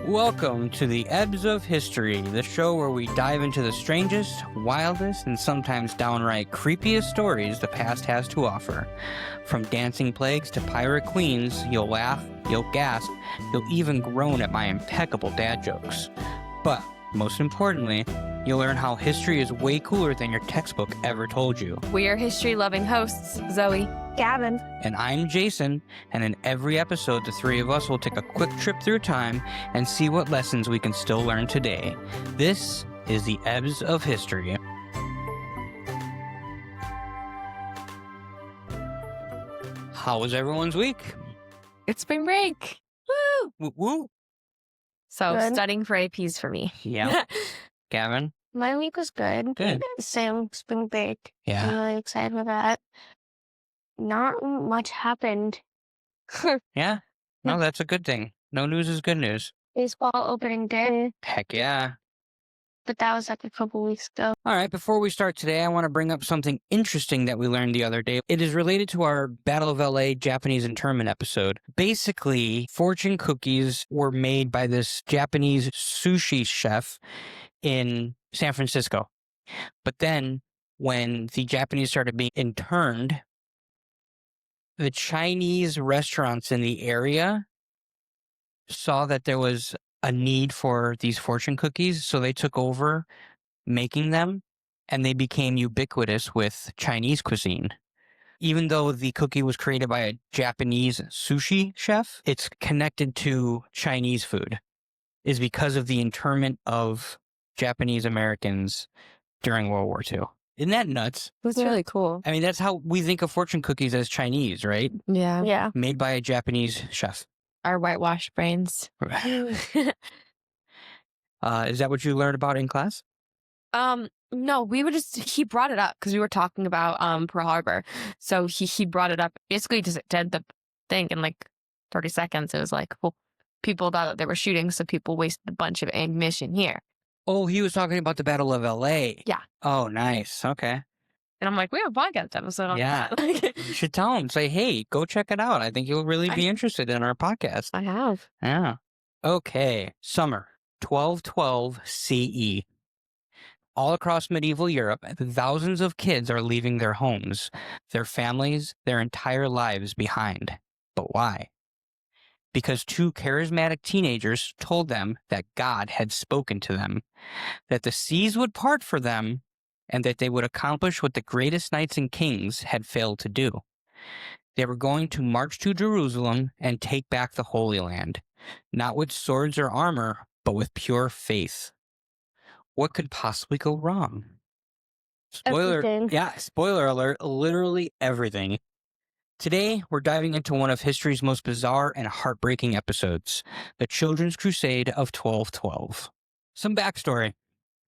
Welcome to the Ebbs of History, the show where we dive into the strangest, wildest, and sometimes downright creepiest stories the past has to offer. From dancing plagues to pirate queens, you'll laugh, you'll gasp, you'll even groan at my impeccable dad jokes. But, most importantly, you'll learn how history is way cooler than your textbook ever told you. We are history-loving hosts, Zoe, Gavin, And I'm Jason, and in every episode, the three of us will take a quick trip through time and see what lessons we can still learn today. This is the Ebbs of History. How was everyone's week? it's spring break. Woo! Woo woo. So Good. studying for APs for me. Yeah. Gavin? my week was good. Good. Same spring break. I'm Yeah. really excited for that. Not much happened. Yeah? No, that's a good thing. No news is good news. Baseball opening day, Heck yeah. but that was like a couple weeks ago. All right, before we start today, I want to bring up something interesting that we learned the other day. It is related to our Battle of LA Japanese internment episode. Basically, fortune cookies were made by this Japanese sushi chef in San Francisco. But then, when the Japanese started being interned, the Chinese restaurants in the area saw that there was a need for these fortune cookies, so they took over making them, and they became ubiquitous with Chinese cuisine. Even though the cookie was created by a Japanese sushi chef, it's connected to Chinese food, is because of the internment of Japanese Americans during World War II. Isn't that nuts? That's Yeah. really cool. I mean, that's how we think of fortune cookies as Chinese, right? Yeah. Yeah. Made by a Japanese chef. Our whitewash brains. Is that what you learned about in class? No, he brought it up because we were talking about Pearl Harbor. So he brought it up. Basically just did the thing in like 30 seconds. It was like, well, people thought that they were shooting, so people wasted a bunch of ammunition here. Oh, he was talking about the Battle of LA. Yeah. Oh, nice. Okay. And I'm like, we have a podcast episode on Yeah. that. You should tell him, say, hey, go check it out. I think you'll really be interested in our podcast. I have. Yeah. Okay. Summer 1212 CE. All across medieval Europe, thousands of kids are leaving their homes, their families, their entire lives behind. But why? Because two charismatic teenagers told them that God had spoken to them, that the seas would part for them, and that they would accomplish what the greatest knights and kings had failed to do. They were going to march to Jerusalem and take back the Holy Land, not with swords or armor, but with pure faith. What could possibly go wrong? Everything. Spoiler alert, literally everything. Today, we're diving into one of history's most bizarre and heartbreaking episodes, the Children's Crusade of 1212. Some backstory.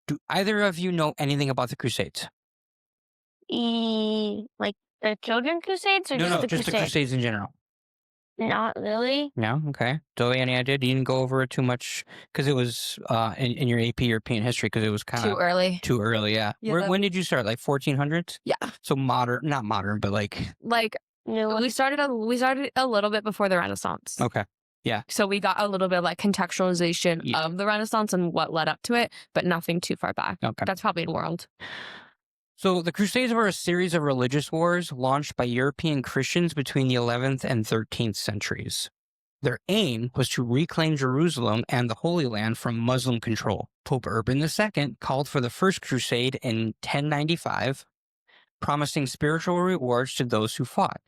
Do either of you know anything about the Crusades? Like the Children Crusades or just the just the Crusade? Crusades in general. Not really. No? Okay. Zoe, any idea? You didn't go over it too much because it was in your AP European history because it was kind Too of early. too early, yeah. Yeah. When did you start? Like 1400s? Yeah. So modern, not modern, but like, Like No. we started a little bit before the Renaissance. okay. So we got a little bit of like contextualization Yeah. of the Renaissance and what led up to it, but nothing too far back. Okay. That's probably in world. So the Crusades were a series of religious wars launched by European Christians between the 11th and 13th centuries. Their aim was to reclaim Jerusalem and the Holy Land from Muslim control. Pope Urban II called for the First Crusade in 1095, promising spiritual rewards to those who fought.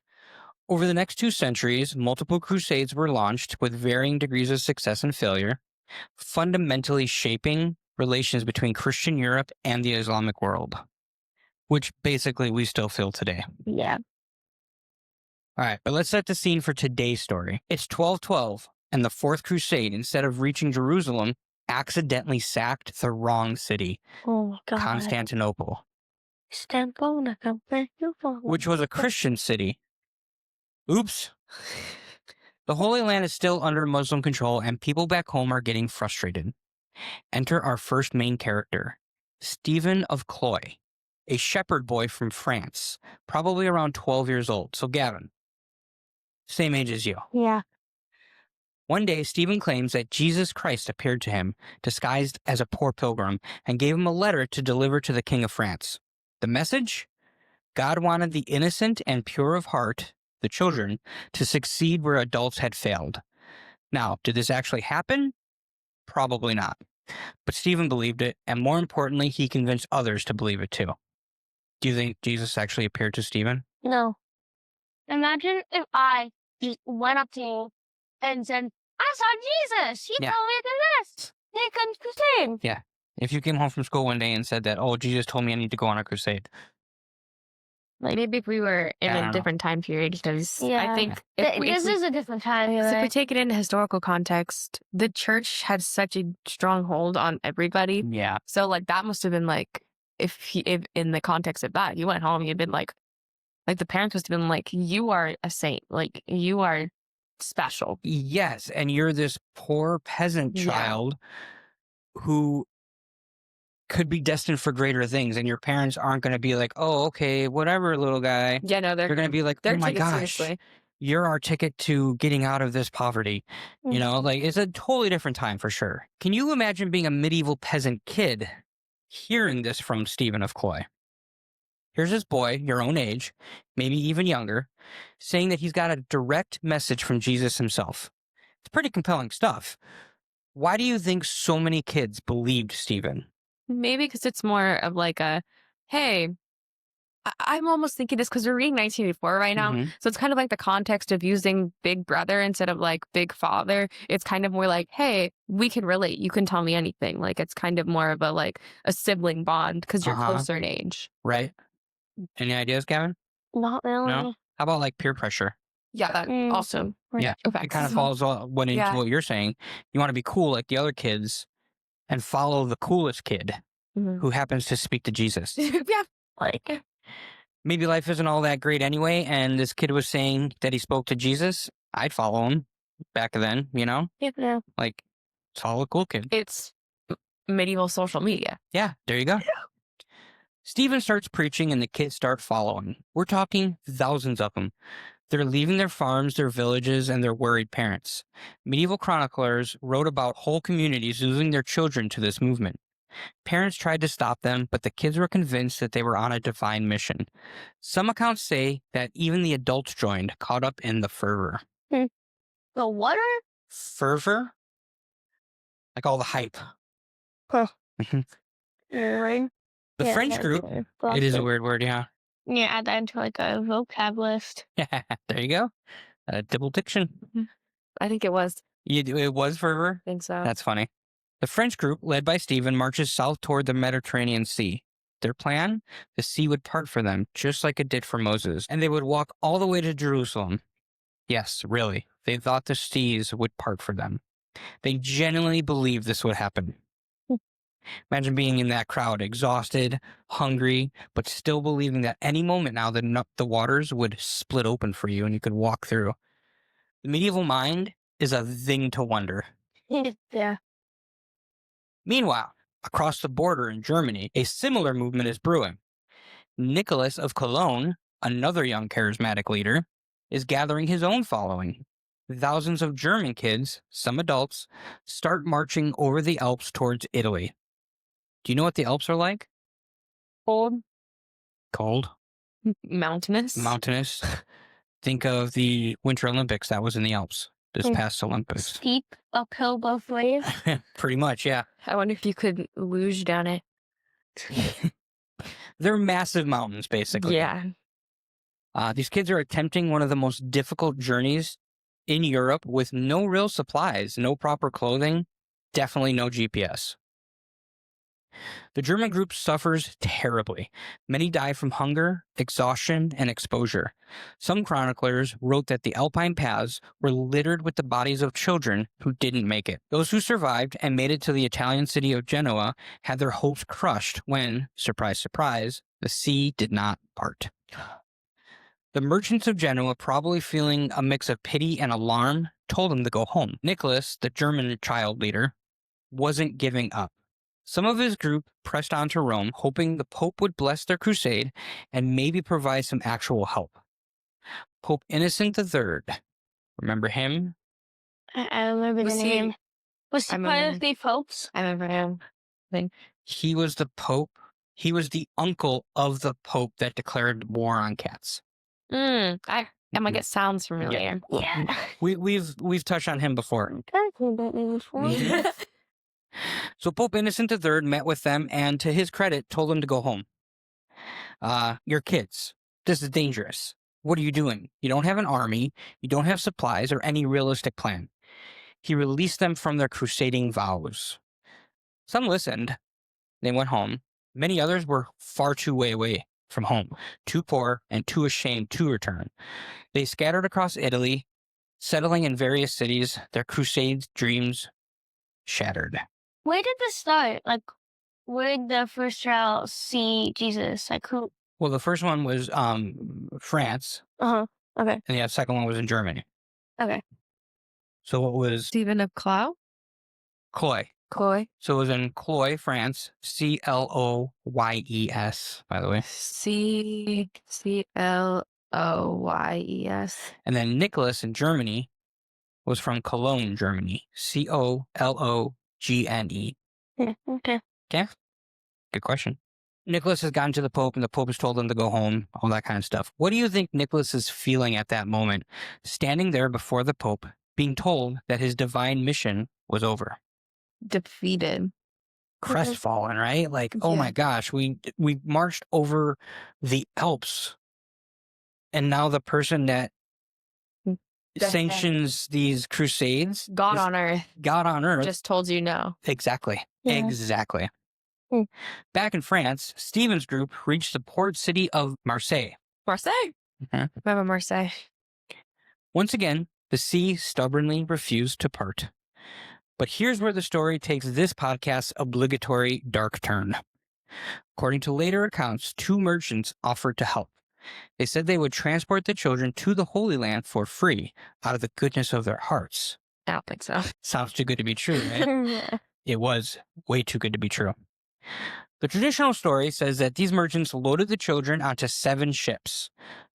Over the next 2 centuries, multiple crusades were launched with varying degrees of success and failure, fundamentally shaping relations between Christian Europe and the Islamic world, which basically we still feel today. Yeah. All right, but let's set the scene for today's story. It's 1212, and the Fourth Crusade, instead of reaching Jerusalem, accidentally sacked the wrong city, Oh God. Constantinople, which was a Christian city. Oops. The Holy Land is still under Muslim control, and people back home are getting frustrated. Enter our first main character, Stephen of Cloy, a shepherd boy from France, probably around 12 years old. So Gavin, same age as you. Yeah. One day, Stephen claims that Jesus Christ appeared to him, disguised as a poor pilgrim, and gave him a letter to deliver to the King of France. The message? God wanted the innocent and pure of heart, the children, to succeed where adults had failed. Now, did this actually happen? Probably not. But Stephen believed it, and more importantly, he convinced others to believe it too. Do you think Jesus actually appeared to Stephen? No. Imagine if I just went up to you and said, I saw Jesus. He Yeah. told me to do this. He comes crusade. Yeah. If you came home from school one day and said that, oh, Jesus told me I need to go on a crusade. Like maybe if we were in I don't a know. different time period, because Yeah. I think if This is a different time. so if we Right? take it into historical context, the church had such a strong hold on everybody. Yeah. So like that must have been like if in the context of that, you went home, you'd been like the parents must have been like, you are a saint, like you are special. Yes, and you're this poor peasant Yeah. child who could be destined for greater things, and your parents aren't going to be like, oh, okay, whatever, little guy. Yeah, no, They're going to be like, they're oh my taking it gosh, seriously. you're our ticket to getting out of this poverty. You know, like it's a totally different time for sure. Can you imagine being a medieval peasant kid hearing this from Stephen of Cloy? Here's this boy, your own age, maybe even younger, saying that he's got a direct message from Jesus himself. It's pretty compelling stuff. Why do you think so many kids believed Stephen? Maybe because it's more of like a, hey, I'm almost thinking this because we're reading 1984 right now. Mhm. So it's kind of like the context of using big brother instead of like big father. It's kind of more like, hey, we can relate. You can tell me anything. Like it's kind of more of a like a sibling bond because you're Uh-huh. closer in age. Right? Any ideas, Gavin? Not really. No? How about like peer pressure? Yeah, that Mm. also. Yeah. Okay. It kind of falls into Yeah. what you're saying. You want to be cool like the other kids and follow the coolest kid Mhm. who happens to speak to Jesus. Yeah. Like, Maybe life isn't all that great anyway, and this kid was saying that he spoke to Jesus. I'd follow him back then, you know? yeah. Like, solid cool kid. It's medieval social media. Yeah, there you go. Stephen starts preaching and the kids start following. We're talking thousands of them. They're leaving their farms, their villages, and their worried parents. Medieval chroniclers wrote about whole communities losing their children to this movement. Parents tried to stop them, but the kids were convinced that they were on a divine mission. Some accounts say that even the adults joined, caught up in the fervor. The water? Fervor? Like all the hype. Huh. Mhm. Right. The Yeah, French that's group, it. it is a Philosophy. weird word, yeah. Yeah, add that into like a vocab list. There you go. Double diction. I think it was. It was fervor? I think so. That's funny. The French group, led by Stephen, marches south toward the Mediterranean Sea. Their plan? The sea would part for them, just like it did for Moses, and they would walk all the way to Jerusalem. Yes, really. They thought the seas would part for them. They genuinely believed this would happen. Imagine being in that crowd, exhausted, hungry, but still believing that any moment now the waters would split open for you and you could walk through. The medieval mind is a thing to wonder. Yeah. Meanwhile, across the border in Germany, a similar movement is brewing. Nicholas of Cologne, another young charismatic leader, is gathering his own following. Thousands of German kids, some adults, start marching over the Alps towards Italy. Do you know what the Alps are like? Cold, Cold, mountainous. mountainous. Think of the Winter Olympics that was in the Alps this Hmm. past Olympics. Steep, uphill both ways. Pretty much, yeah. I wonder if you could luge down it. They're massive mountains, basically. Yeah. These kids are attempting one of the most difficult journeys in Europe with no real supplies, no proper clothing, definitely no GPS. The German group suffers terribly. Many die from hunger, exhaustion, and exposure. Some chroniclers wrote that the Alpine paths were littered with the bodies of children who didn't make it. Those who survived and made it to the Italian city of Genoa had their hopes crushed when, surprise, surprise, the sea did not part. The merchants of Genoa, probably feeling a mix of pity and alarm, told them to go home. Nicholas, the German child leader, wasn't giving up. Some of his group pressed on to Rome, hoping the Pope would bless their crusade and maybe provide some actual help. Pope Innocent III, remember him? I remember Was the he- name. Was I he remember part him. of the popes? I remember him. He was the Pope. He was the uncle of the Pope that declared war on cats. I'm like, Mhm. it sounds familiar. Yeah. We've touched on him before. I've heard that name before. Mhm. So Pope Innocent III met with them and, to his credit, told them to go home. Your kids, this is dangerous. What are you doing? You don't have an army, you don't have supplies or any realistic plan. He released them from their crusading vows. Some listened. They went home. Many others were far too way away from home, too poor and too ashamed to return. They scattered across Italy, settling in various cities, their crusade dreams shattered. Where did this start? Like, where did the first child see Jesus? Like, who? Well, the first one was France, Okay. and the second one was in Germany. Okay. So it was Stephen of Clow? Cloy. Cloy. So it was in Cloy, France, Cloyes, by the way. Cloyes. And then Nicholas in Germany was from Cologne, Germany, Cologne. Yeah, okay. Good question. Nicholas has gotten to the Pope, and the Pope has told him to go home, all that kind of stuff. What do you think Nicholas is feeling at that moment, standing there before the Pope, being told that his divine mission was over? Defeated. Crestfallen, right? Like, oh Yeah. my gosh, we marched over the Alps, and now the person that sanctions these crusades, God is on earth God on earth, just told you no. exactly, Yeah. exactly. Hmm. Back in France, Stephen's group reached the port city of Marseille. Marseille. Mhm. Remember Marseille? Once again, the sea stubbornly refused to part. But here's where the story takes this podcast's obligatory dark turn. According to later accounts, two merchants offered to help. They said they would transport the children to the Holy Land for free, out of the goodness of their hearts. I don't think so. Sounds too good to be true, right? Yeah. It was way too good to be true. The traditional story says that these merchants loaded the children onto 7 ships.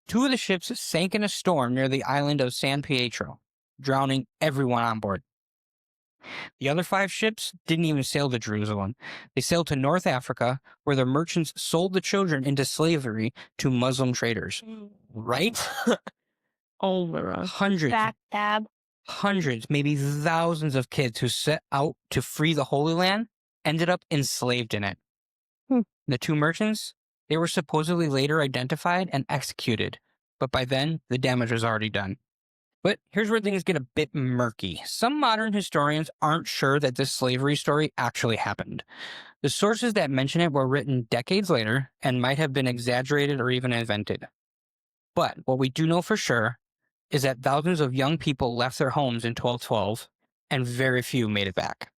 2 of the ships sank in a storm near the island of San Pietro, drowning everyone on board. The other 5 ships didn't even sail to Jerusalem. They sailed to North Africa, where the merchants sold the children into slavery to Muslim traders. Right? Oh my gosh. Hundreds, maybe thousands of kids who set out to free the Holy Land ended up enslaved in it. The 2 merchants, they were supposedly later identified and executed, but by then, the damage was already done. But here's where things get a bit murky. Some modern historians aren't sure that this slavery story actually happened. The sources that mention it were written decades later and might have been exaggerated or even invented. But what we do know for sure is that thousands of young people left their homes in 1212, and very few made it back.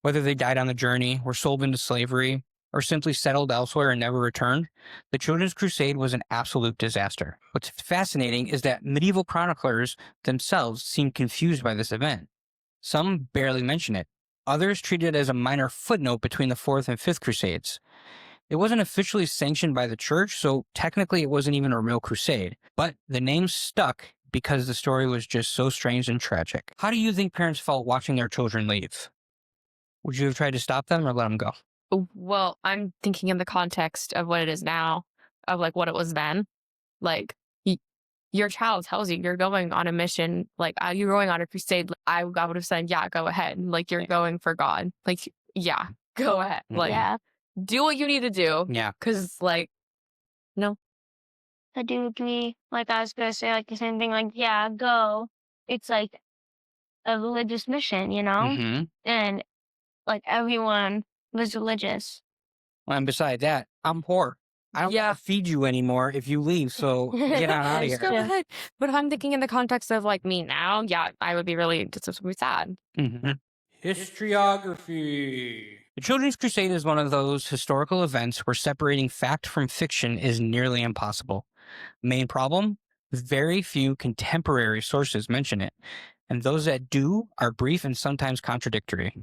Whether they died on the journey, were sold into slavery, or simply settled elsewhere and never returned, the Children's Crusade was an absolute disaster. What's fascinating is that medieval chroniclers themselves seem confused by this event. Some barely mention it. Others treat it as a minor footnote between the 4th and 5th Crusades. It wasn't officially sanctioned by the church, so technically it wasn't even a real crusade. But the name stuck because the story was just so strange and tragic. How do you think parents felt watching their children leave? Would you have tried to stop them or let them go? Well, I'm thinking in the context of what it is now, of like what it was then. Like, your child tells you you're going on a mission, like you're going on a crusade. I would have said, yeah, go ahead. Like, you're going for God. Like, yeah, go ahead. Like, Yeah. do what you need to do. Yeah. Because, like, no. I do agree. Like, I was going to say, like, the same thing. Like, yeah, go. It's like a religious mission, you know? Mm-hmm. And, like, everyone was religious. And beside that, I'm poor. I don't Yeah. want to feed you anymore if you leave, so get on out of Just here. go Yeah. ahead. But if I'm thinking in the context of like me now, yeah, I would be really just be sad. Mm-hmm. Historiography. The Children's Crusade is one of those historical events where separating fact from fiction is nearly impossible. Main problem? Very few contemporary sources mention it, and those that do are brief and sometimes contradictory.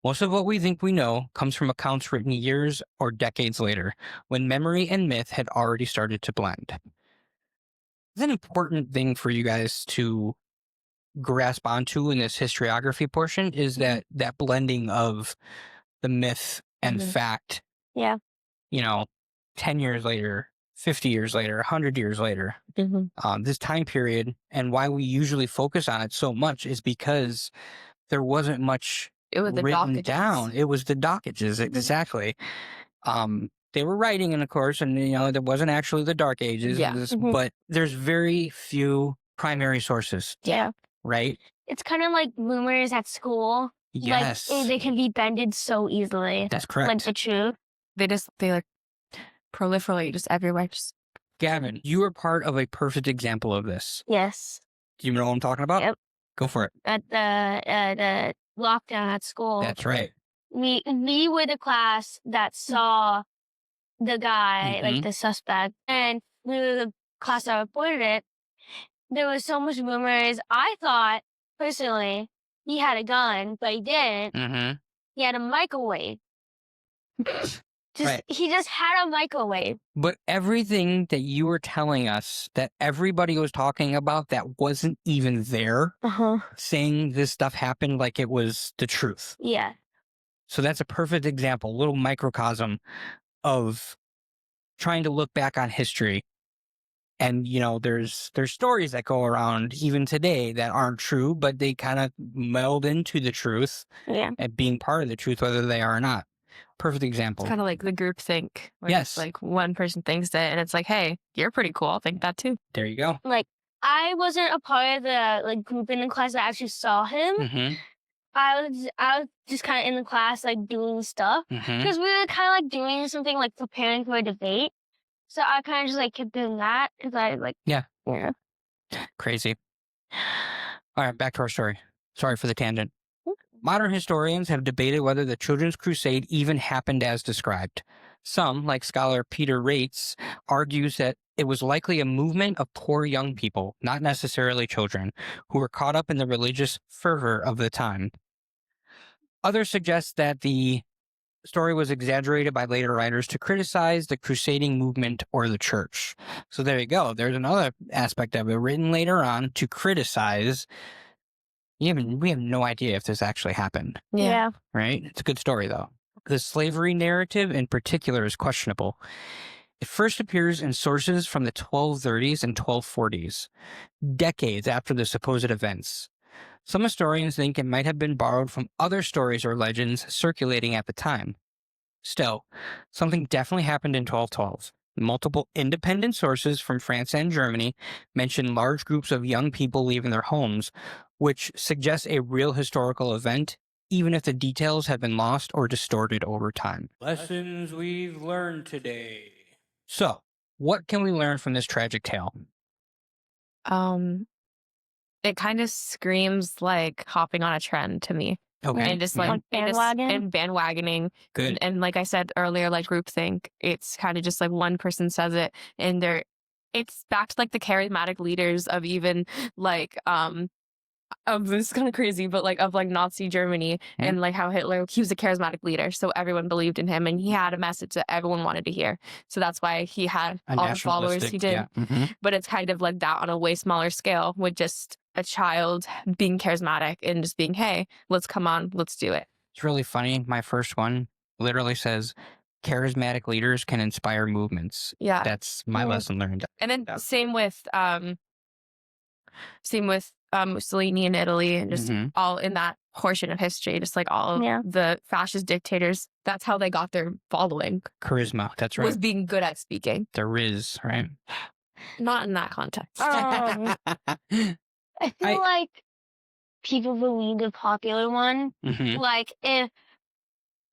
Most of what we think we know comes from accounts written years or decades later, when memory and myth had already started to blend. It's an important thing for you guys to grasp onto in this historiography portion is that blending of the myth and fact. Yeah. 10 years later, 50 years later, 100 years later, this time period, and why we usually focus on it so much is because there wasn't much It was the written dockages. down. It was the dockages, exactly. They were writing, and of course, and there wasn't actually the Dark Ages, but there's very few primary sources. Yeah. Right? It's kind of like rumors at school. Yes. Like, they can be bended so easily. That's correct. Like the truth. They like proliferate just everywhere. Gavin, you were part of a perfect example of this. Yes. Do you know what I'm talking about? Yep. Go for it. At the lockdown at school. That's right. We were the class that saw the guy, like the suspect, and we were the class that reported it. There was so much rumors. I thought, personally, he had a gun, but he didn't. He had a microwave. He just had a microwave. But everything that you were telling us that everybody was talking about that wasn't even there, saying this stuff happened like it was the truth. Yeah. So that's a perfect example, a little microcosm of trying to look back on history. And, there's stories that go around even today that aren't true, but they kind of meld into the truth and being part of the truth, whether they are or not. Perfect example. It's kind of like the group think. Yes. Like one person thinks it, and it's like, hey, you're pretty cool. I'll think that too. There you go. Like, I wasn't a part of the group in the class that actually saw him. I was just kind of in the class, like, doing stuff. Because we were kind of, like, doing something, like, preparing for a debate. So I kind of just, like, kept doing that. Because I, like... Yeah. Yeah. Crazy. All right, back to our story. Sorry for the tangent. Modern historians have debated whether the Children's Crusade even happened as described. Some, like scholar Peter Rates, argues that it was likely a movement of poor young people, not necessarily children, who were caught up in the religious fervor of the time. Others suggest that the story was exaggerated by later writers to criticize the crusading movement or the church. So there you go. There's another aspect of it written later on to criticize. We have no idea if this actually happened. Yeah. Right? It's a good story, though. The slavery narrative in particular is questionable. It first appears in sources from the 1230s and 1240s, decades after the supposed events. Some historians think it might have been borrowed from other stories or legends circulating at the time. Still, something definitely happened in 1212. Multiple independent sources from France and Germany mention large groups of young people leaving their homes, which suggests a real historical event, even if the details have been lost or distorted over time. Lessons we've learned today. So, what can we learn from this tragic tale? It kind of screams like hopping on a trend to me. Okay. And just like bandwagoning. Good. And like I said earlier, like groupthink, it's kind of just like one person says it and it's back to like the charismatic leaders of even like, this is kind of crazy, but like of like Nazi Germany and like how Hitler, he was a charismatic leader. So everyone believed in him and he had a message that everyone wanted to hear. So that's why he had all the followers he did. Yeah. But it's kind of like that on a way smaller scale with just a child being charismatic and just being, hey, let's come on, let's do it. It's really funny. My first one literally says, charismatic leaders can inspire movements. Yeah. That's my lesson learned. And then same with Mussolini in Italy and just all in that portion of history, just like all of the fascist dictators. That's how they got their following. Charisma. That's right. Was being good at speaking. The Riz, right? Not in that context. I feel like people believe the popular one. Like if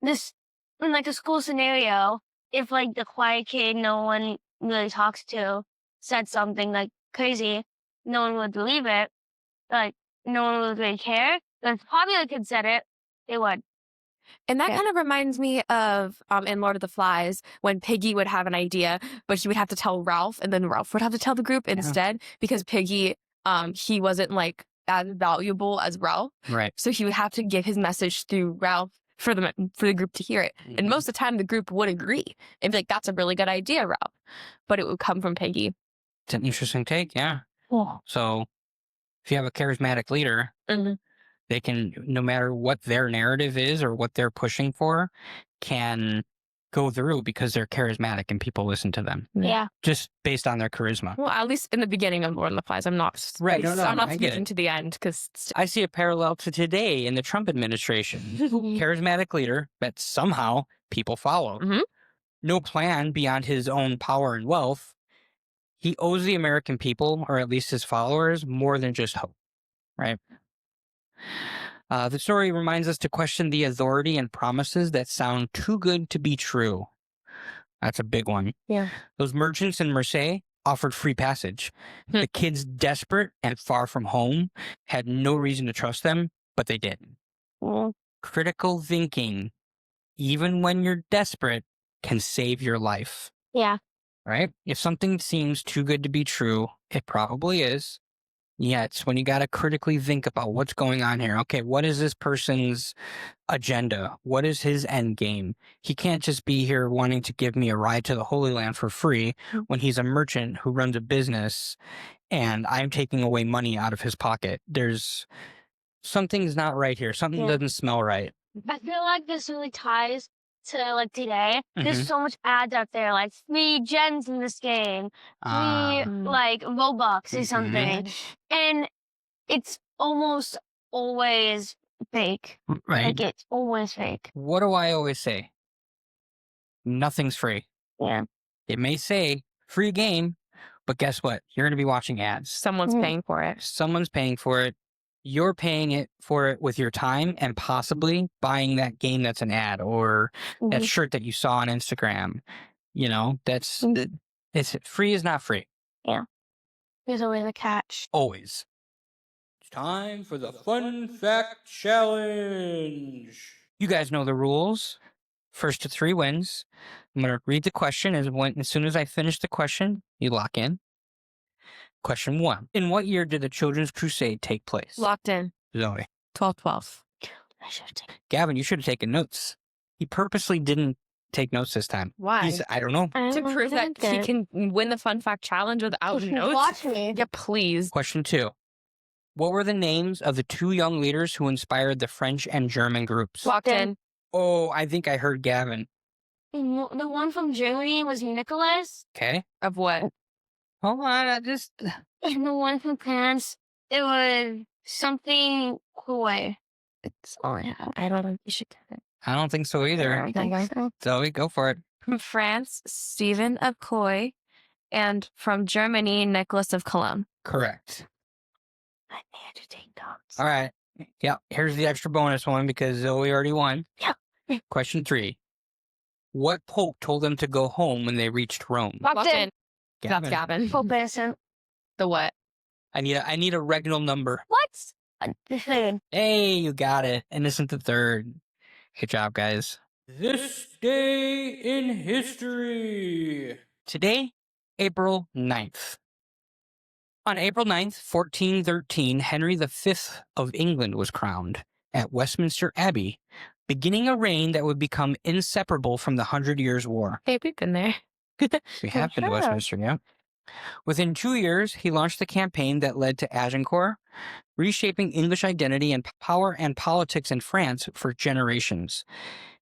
this, in like a school scenario, if like the quiet kid no one really talks to said something like crazy, no one would believe it. Like no one would really care. But if the popular kid said it, they would. And that kind of reminds me of in Lord of the Flies when Piggy would have an idea, but she would have to tell Ralph, and then Ralph would have to tell the group instead because Piggy, he wasn't like as valuable as Ralph. Right. So he would have to give his message through Ralph for the group to hear it. And most of the time the group would agree and be like, that's a really good idea, Ralph. But it would come from Piggy. It's an interesting take, yeah. Oh. So If you have a charismatic leader, they can, no matter what their narrative is or what they're pushing for, can go through because they're charismatic and people listen to them. Yeah. Just based on their charisma. Well, at least in the beginning of Lord of the Flies, I'm not Right. I'm not I get speaking it. to the end because I see a parallel to today in the Trump administration. Charismatic leader that somehow people follow. No plan beyond his own power and wealth. He owes the American people, or at least his followers, more than just hope. Right? The story reminds us to question the authority and promises that sound too good to be true. That's a big one. Yeah. Those merchants in Marseille offered free passage. The kids, desperate and far from home, had no reason to trust them, but they did. Critical thinking, even when you're desperate, can save your life. Yeah. Right? If something seems too good to be true, it probably is. Yeah, it's when you got to critically think about what's going on here. Okay, what is this person's agenda? What is his end game? He can't just be here wanting to give me a ride to the Holy Land for free when he's a merchant who runs a business and I'm taking away money out of his pocket. Something's not right here. Something doesn't smell right. I feel like this really ties to like today. There's so much ads out there, like 3 gens in this game, 3 like Robux or something, and it's almost always fake. Right. Like it's always fake. What do I always say? Nothing's free. Yeah. It may say free game, but guess what? You're going to be watching ads. Someone's paying for it. Someone's paying for it. You're paying for it with your time and possibly buying that game that's an ad or that shirt that you saw on Instagram. You know, it's free is not free. Yeah. There's always a catch. Always. It's time for the Fun Fact Challenge. You guys know the rules. First to 3 wins. I'm going to read the question. As soon as I finish the question, you lock in. Question 1. In what year did the Children's Crusade take place? Locked in. Zoe. 12-12. I should have taken. Gavin, you should have taken notes. He purposely didn't take notes this time. Why? I don't know. To prove that he can win the Fun Fact Challenge without notes? Watch me. Yeah, please. Question 2. What were the names of the 2 young leaders who inspired the French and German groups? Locked in. Oh, I think I heard Gavin. The one from Germany was Nicholas. Okay. Of what? Hold on, And the one from France, it was something Coy. It's all I have. I don't know. You should get it. I don't think so either. I think so. Zoe, go for it. From France, Stephen of Coy, and from Germany, Nicholas of Cologne. Correct. I had to take notes. All right. Yeah, here's the extra bonus one because Zoe already won. Yeah. Question 3. What pope told them to go home when they reached Rome? Locked in. Gavin. That's Gavin. Pope Innocent. The what? I need a regnal number. What? The third. Hey, you got it. Innocent the Third. Good job, guys. This day in history. Today, April 9th. On April 9th, 1413, Henry V of England was crowned at Westminster Abbey, beginning a reign that would become inseparable from the 100 Years' War. Hey, we've been there. We have been to Westminster, yeah. Within 2 years, he launched the campaign that led to Agincourt, reshaping English identity and power and politics in France for generations.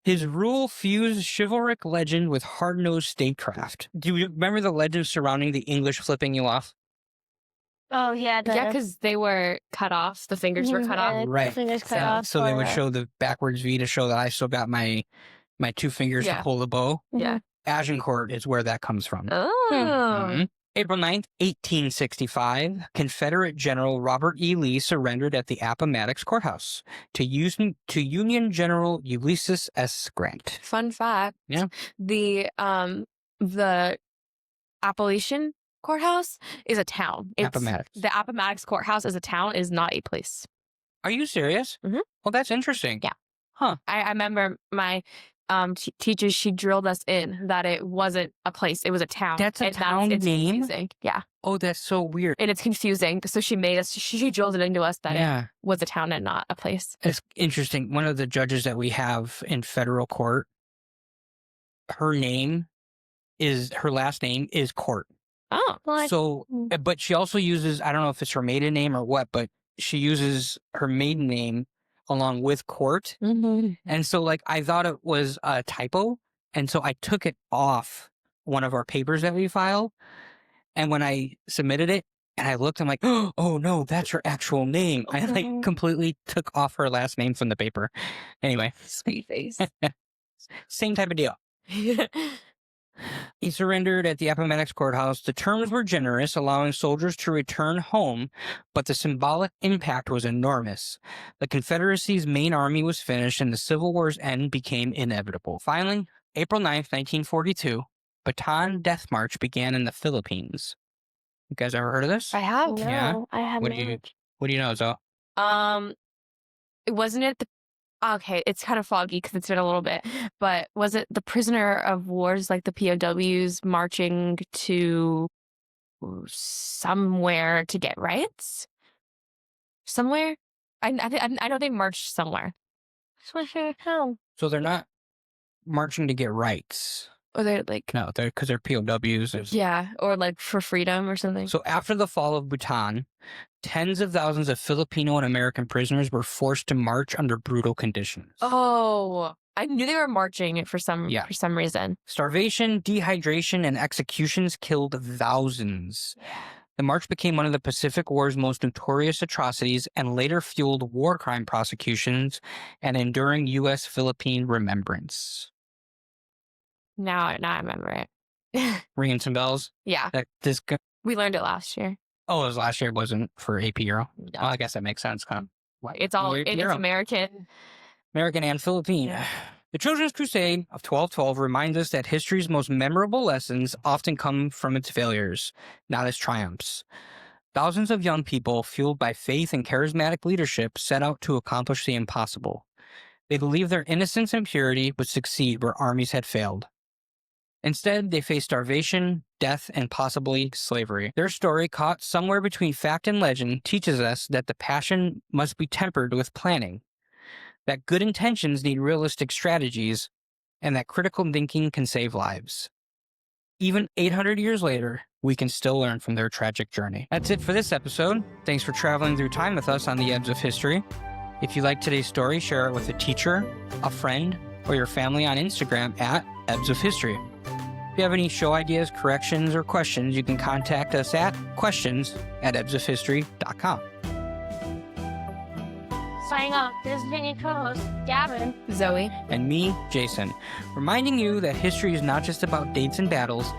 His rule fused chivalric legend with hard-nosed statecraft. Do you remember the legend surrounding the English flipping you off? Oh, yeah. Yeah, because they were cut off. The fingers were cut off. Right. Fingers cut off. So they would show the backwards V to show that I still got my 2 fingers to pull the bow. Yeah. Agincourt is where that comes from. Oh. Mhm. April 9th, 1865, Confederate General Robert E. Lee surrendered at the Appomattox Courthouse to Union General Ulysses S. Grant. Fun fact. Yeah. The Appalachian Courthouse is a town. Appomattox. The Appomattox Courthouse is a town, is not a place. Are you serious? Mhm. Well, that's interesting. Yeah. Huh. I remember my teacher, she drilled us in that it wasn't a place, it was a town. That's a And town it's name? confusing. Yeah. Oh, that's so weird. And it's confusing. So she made us, she drilled it into us that it was a town and not a place. It's interesting. One of the judges that we have in federal court, her last name is Court. Oh. Like, So, but she also uses, I don't know if it's her maiden name or what, but she uses her maiden name along with Court. Mm-hmm. And so, like, I thought it was a typo. And so I took it off one of our papers that we file. And when I submitted it and I looked, I'm like, oh no, that's her actual name. I like completely took off her last name from the paper. Anyway. Sweet face. Same type of deal. He surrendered at the Appomattox Courthouse. The terms were generous, allowing soldiers to return home, but the symbolic impact was enormous. The Confederacy's main army was finished, and the Civil War's end became inevitable. Finally, April 9th, 1942, Bataan Death March began in the Philippines. You guys ever heard of this? I have. No, Yeah? I have What not. do you know, Zoe? Wasn't it the okay, it's kind of foggy because it's been a little bit, but was it the prisoner of wars, like the POWs marching to somewhere to get rights? Somewhere? I know they marched somewhere. That's my favorite film. So they're not marching to get rights. Or they're like, No, they're because they're POWs. yeah, or like for freedom or something. So after the fall of Bhutan, tens of thousands of Filipino and American prisoners were forced to march under brutal conditions. Oh, I knew they were marching for some reason. Starvation, dehydration, and executions killed thousands. The march became one of the Pacific War's most notorious atrocities and later fueled war crime prosecutions and enduring U.S.-Philippine remembrance. Now I remember it. Ringing some bells? Yeah, we learned it last year. Oh, it was last year. It wasn't for AP Euro. No. Well, I guess that makes sense. Huh? It's American. American and Philippine. Yeah. The Children's Crusade of 1212 reminds us that history's most memorable lessons often come from its failures, not its triumphs. Thousands of young people, fueled by faith and charismatic leadership, set out to accomplish the impossible. They believed their innocence and purity would succeed where armies had failed. Instead, they faced starvation, death, and possibly slavery. Their story, caught somewhere between fact and legend, teaches us that the passion must be tempered with planning, that good intentions need realistic strategies, and that critical thinking can save lives. Even 800 years later, we can still learn from their tragic journey. That's it for this episode. Thanks for traveling through time with us on the Ebbs of History. If you like today's story, share it with a teacher, a friend, or your family on Instagram at Ebbs of History. If you have any show ideas, corrections, or questions, you can contact us at questions@ebbsofhistory.com. Signing off, this has been your co-host, Gavin. Zoe. And me, Jason, reminding you that history is not just about dates and battles,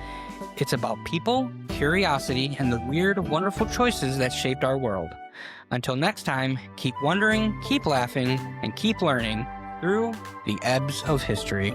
it's about people, curiosity, and the weird, wonderful choices that shaped our world. Until next time, keep wondering, keep laughing, and keep learning through the Ebbs of History.